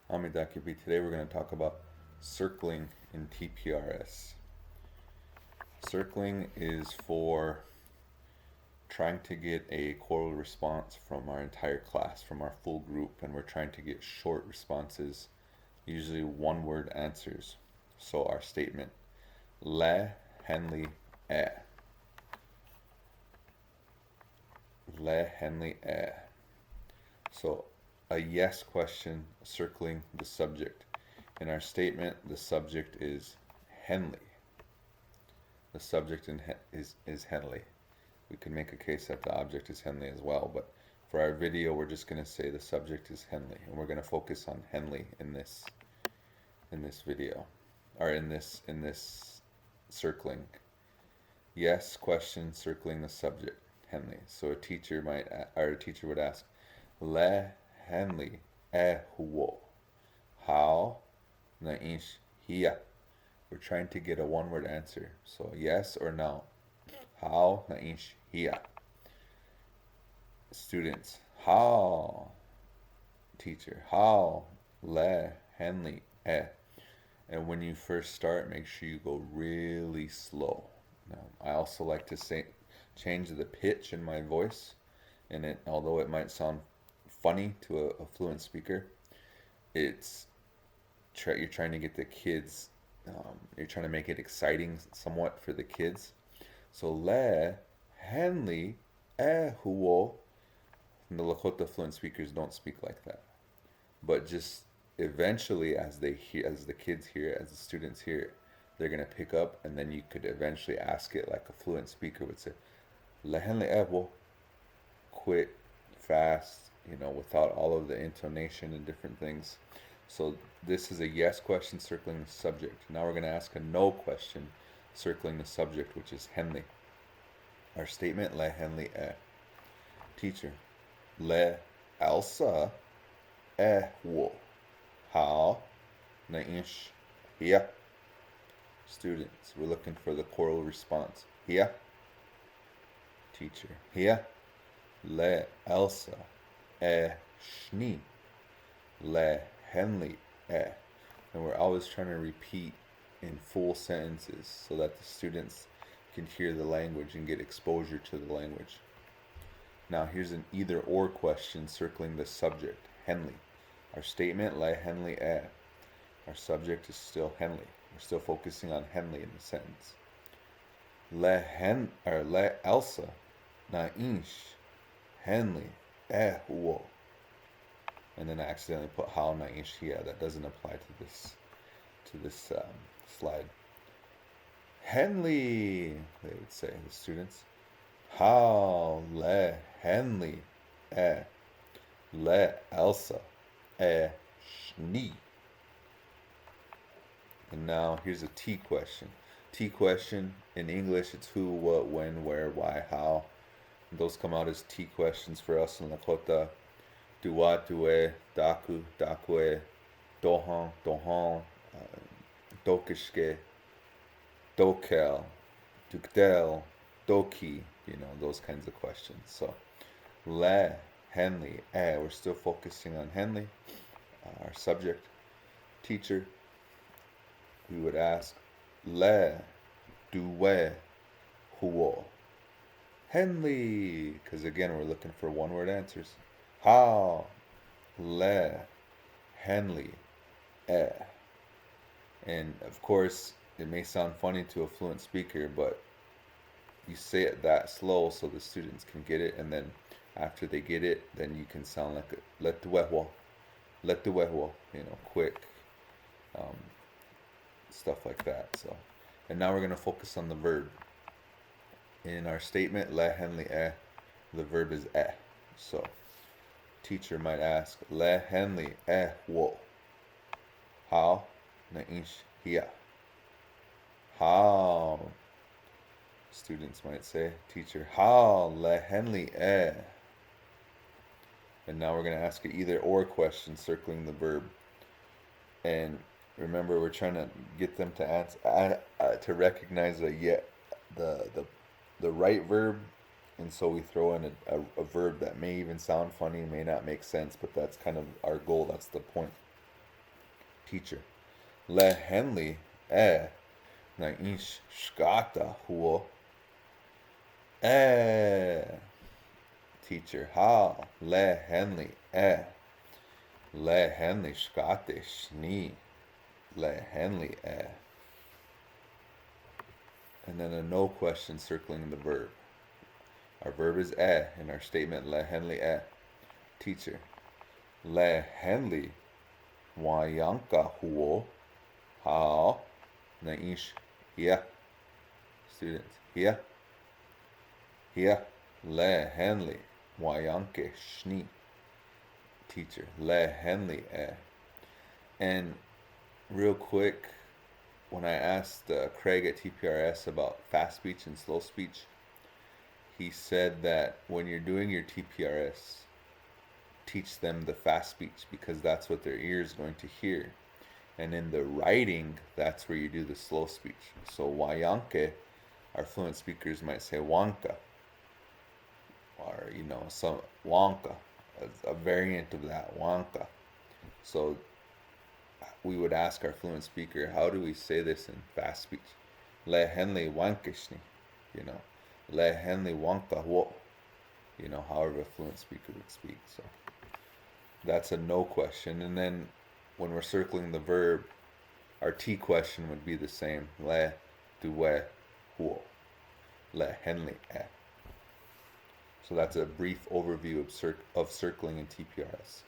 Amidakibi. Today we're going to talk about circling in TPRS. Circling is for trying to get a choral response from our entire class, from our full group, and we're trying to get short responses, usually one word answers. So our statement, le Henley e. Le Henley e. So a yes question circling the subject. In our statement, the subject is Henley. The subject is Henley. We could make a case that the object is Henley as well, but for our video, we're just going to say the subject is Henley, and we're going to focus on Henley in this video, or in this circling. Yes question circling the subject, Henley. So a teacher would ask, Le Henley e huo. How naish hiya. We're trying to get a one-word answer. So yes or no. How naish hiya. Students, how. Teacher, how le Henley e. And when you first start, make sure you go really slow. Now, I also like to change the pitch in my voice, and although it might sound funny to a fluent speaker, you're trying to get the kids. You're trying to make it exciting somewhat for the kids. So le Henley e huo. The Lakota fluent speakers don't speak like that, but just eventually, as the kids hear it, as the students hear it, they're gonna pick up, and then you could eventually ask it like a fluent speaker would say, le Henley e huo. Quick, fast, without all of the intonation and different things. So this is a yes question circling the subject. Now we're going to ask a no question circling the subject, which is Henley. Our statement, le Henley e. Teacher, le Elsa e huo. How naish hiya. Students, we're looking for the choral response. Hiya. Teacher, hiya. Le Elsa e shni. Le Henley e. And we're always trying to repeat in full sentences so that the students can hear the language and get exposure to the language. Now here's an either or question circling the subject, Henley. Our statement, le Henley e. Our subject is still Henley. We're still focusing on Henley in the sentence. Le Elsa naish Henley e huo. And then I accidentally put how naish hiya. That doesn't apply to this slide. Henley, they would say, the students. How le Henley e. Le Elsa e shni. And now here's a T question. T question, in English, it's who, what, when, where, why, how. Those come out as T questions for us in Lakota. Dua, due, daku, dakue, dohan, dohan, dokishke, dokel, dukdel, doki, those kinds of questions. So, le, Henley, eh, we're still focusing on Henley, our subject. Teacher, we would ask, le, due, huo. Henley, because again, we're looking for one-word answers. How, le, Henley, eh. And of course, it may sound funny to a fluent speaker, but you say it that slow so the students can get it, and then after they get it, then you can sound like a let the quick, stuff like that. So, and now we're gonna focus on the verb. In our statement, le Henley eh, the verb is eh. So, teacher might ask, le Henley eh wo. How naish hiya. How. Students might say, teacher, how le Henley eh. And now we're going to ask an either or question circling the verb. And remember, we're trying to get them to answer, to recognize the right verb, and so we throw in a verb that may even sound funny, may not make sense, but that's kind of our goal. That's the point. Teacher. Le Henley na ish shkata huo. Teacher. Ha. Le Henley Le Henley shkate shni. Le Henley And then a no question circling the verb. Our verb is in our statement le Henley Teacher. Le Henley wayanka huo. How naish here. Students. Here. Le Henley wayanke shni. Teacher. Le Henley And real quick, when I asked Craig at TPRS about fast speech and slow speech, he said that when you're doing your TPRS, teach them the fast speech because that's what their ear is going to hear. And in the writing, that's where you do the slow speech. So wayanke, our fluent speakers might say wanka, or some wanka, a variant of that wanka. So we would ask our fluent speaker, how do we say this in fast speech? Le Henley wankishni, Le Henley wanka wo, however a fluent speaker would speak. So that's a no question. And then when we're circling the verb, our T question would be the same. Le duwe huo. Le Henley So that's a brief overview of circling in TPRS.